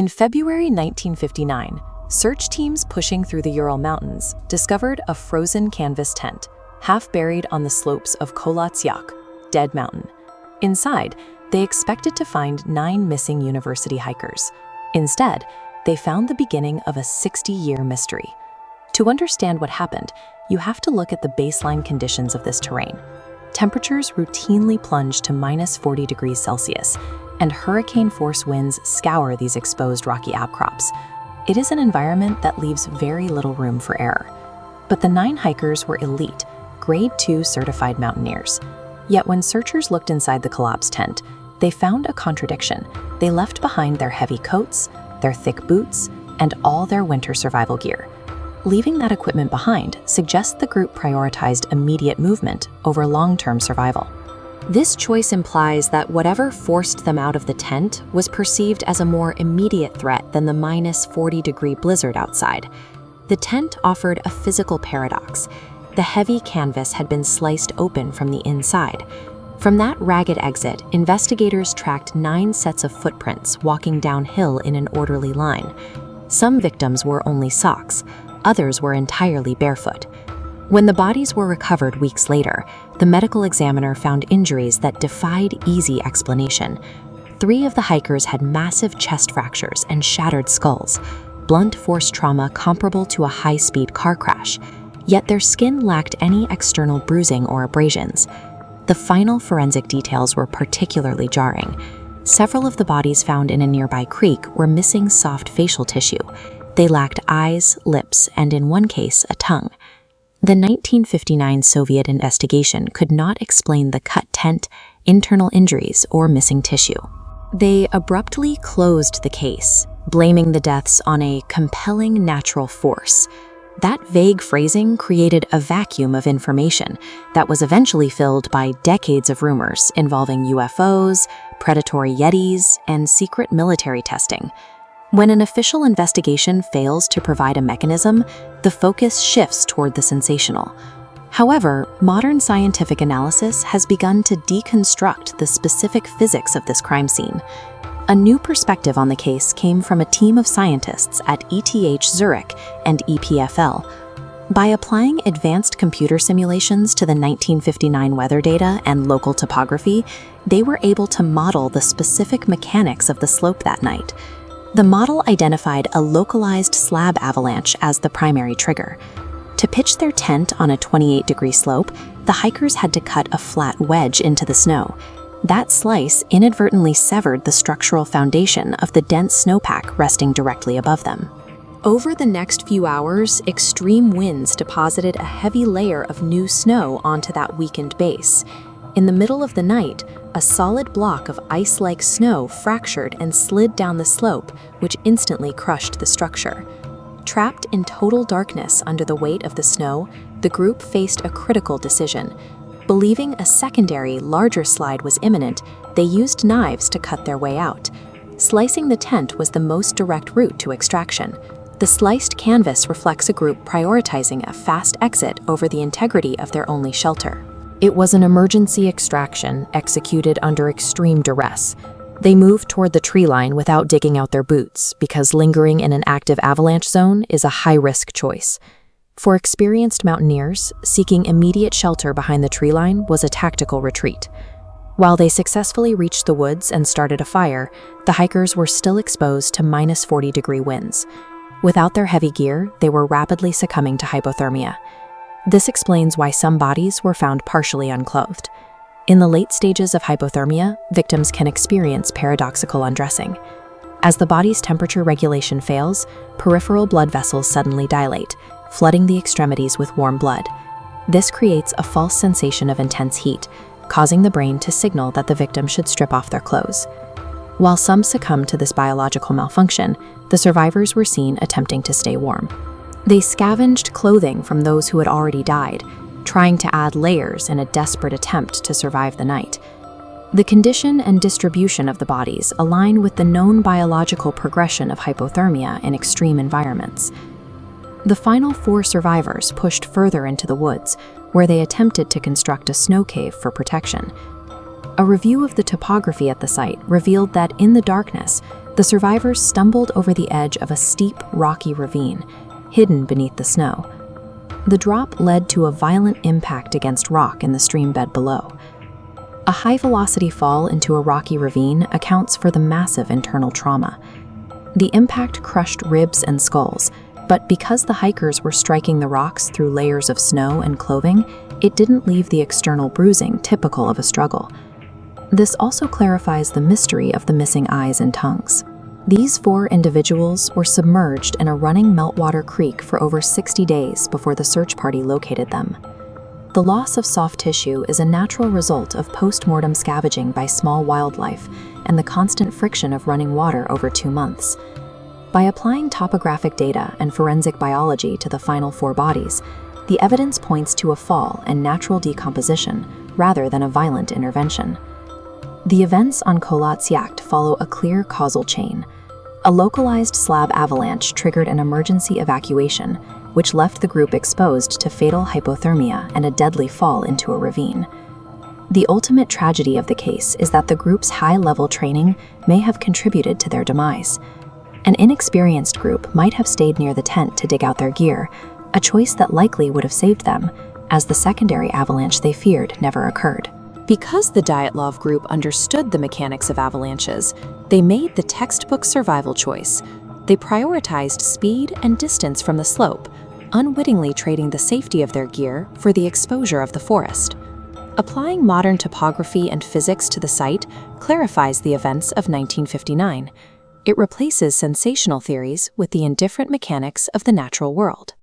In February 1959, search teams pushing through the Ural Mountains discovered a frozen canvas tent, half buried on the slopes of Kholat's Yak, Dead Mountain. Inside, they expected to find 9 missing university hikers. Instead, they found the beginning of a 60-year mystery. To understand what happened, you have to look at the baseline conditions of this terrain. Temperatures routinely plunge to -40 degrees Celsius, and hurricane-force winds scour these exposed rocky outcrops. It is an environment that leaves very little room for error. But the 9 hikers were elite, Grade 2 certified mountaineers. Yet when searchers looked inside the collapsed tent, they found a contradiction. They left behind their heavy coats, their thick boots, and all their winter survival gear. Leaving that equipment behind suggests the group prioritized immediate movement over long-term survival. This choice implies that whatever forced them out of the tent was perceived as a more immediate threat than the -40-degree blizzard outside. The tent offered a physical paradox. The heavy canvas had been sliced open from the inside. From that ragged exit, investigators tracked 9 sets of footprints walking downhill in an orderly line. Some victims wore only socks, others were entirely barefoot. When the bodies were recovered weeks later, the medical examiner found injuries that defied easy explanation. 3 of the hikers had massive chest fractures and shattered skulls, blunt force trauma comparable to a high-speed car crash, yet their skin lacked any external bruising or abrasions. The final forensic details were particularly jarring. Several of the bodies found in a nearby creek were missing soft facial tissue. They lacked eyes, lips, and in one case, a tongue. The 1959 Soviet investigation could not explain the cut tent, internal injuries, or missing tissue. They abruptly closed the case, blaming the deaths on a compelling natural force. That vague phrasing created a vacuum of information that was eventually filled by decades of rumors involving UFOs, predatory yetis, and secret military testing. When an official investigation fails to provide a mechanism, the focus shifts toward the sensational. However, modern scientific analysis has begun to deconstruct the specific physics of this crime scene. A new perspective on the case came from a team of scientists at ETH Zurich and EPFL. By applying advanced computer simulations to the 1959 weather data and local topography, they were able to model the specific mechanics of the slope that night. The model identified a localized slab avalanche as the primary trigger. To pitch their tent on a 28-degree slope, the hikers had to cut a flat wedge into the snow. That slice inadvertently severed the structural foundation of the dense snowpack resting directly above them. Over the next few hours, extreme winds deposited a heavy layer of new snow onto that weakened base. In the middle of the night, a solid block of ice-like snow fractured and slid down the slope, which instantly crushed the structure. Trapped in total darkness under the weight of the snow, the group faced a critical decision. Believing a secondary, larger slide was imminent, they used knives to cut their way out. Slicing the tent was the most direct route to extraction. The sliced canvas reflects a group prioritizing a fast exit over the integrity of their only shelter. It was an emergency extraction executed under extreme duress. They moved toward the tree line without digging out their boots because lingering in an active avalanche zone is a high-risk choice. For experienced mountaineers, seeking immediate shelter behind the tree line was a tactical retreat. While they successfully reached the woods and started a fire, the hikers were still exposed to -40-degree winds. Without their heavy gear, they were rapidly succumbing to hypothermia. This explains why some bodies were found partially unclothed. In the late stages of hypothermia, victims can experience paradoxical undressing. As the body's temperature regulation fails, peripheral blood vessels suddenly dilate, flooding the extremities with warm blood. This creates a false sensation of intense heat, causing the brain to signal that the victim should strip off their clothes. While some succumbed to this biological malfunction, the survivors were seen attempting to stay warm. They scavenged clothing from those who had already died, trying to add layers in a desperate attempt to survive the night. The condition and distribution of the bodies align with the known biological progression of hypothermia in extreme environments. The final 4 survivors pushed further into the woods, where they attempted to construct a snow cave for protection. A review of the topography at the site revealed that in the darkness, The survivors stumbled over the edge of a steep, rocky ravine, hidden beneath the snow. The drop led to a violent impact against rock in the stream bed below. A high-velocity fall into a rocky ravine accounts for the massive internal trauma. The impact crushed ribs and skulls, but because the hikers were striking the rocks through layers of snow and clothing, it didn't leave the external bruising typical of a struggle. This also clarifies the mystery of the missing eyes and tongues. These 4 individuals were submerged in a running meltwater creek for over 60 days before the search party located them. The loss of soft tissue is a natural result of post-mortem scavenging by small wildlife and the constant friction of running water over 2 months. By applying topographic data and forensic biology to the final 4 bodies, the evidence points to a fall and natural decomposition rather than a violent intervention. The events on Kolatsiak follow a clear causal chain. A localized slab avalanche triggered an emergency evacuation, which left the group exposed to fatal hypothermia and a deadly fall into a ravine. The ultimate tragedy of the case is that the group's high-level training may have contributed to their demise. An inexperienced group might have stayed near the tent to dig out their gear, a choice that likely would have saved them, as the secondary avalanche they feared never occurred. Because the Dyatlov group understood the mechanics of avalanches, they made the textbook survival choice. They prioritized speed and distance from the slope, unwittingly trading the safety of their gear for the exposure of the forest. Applying modern topography and physics to the site clarifies the events of 1959. It replaces sensational theories with the indifferent mechanics of the natural world.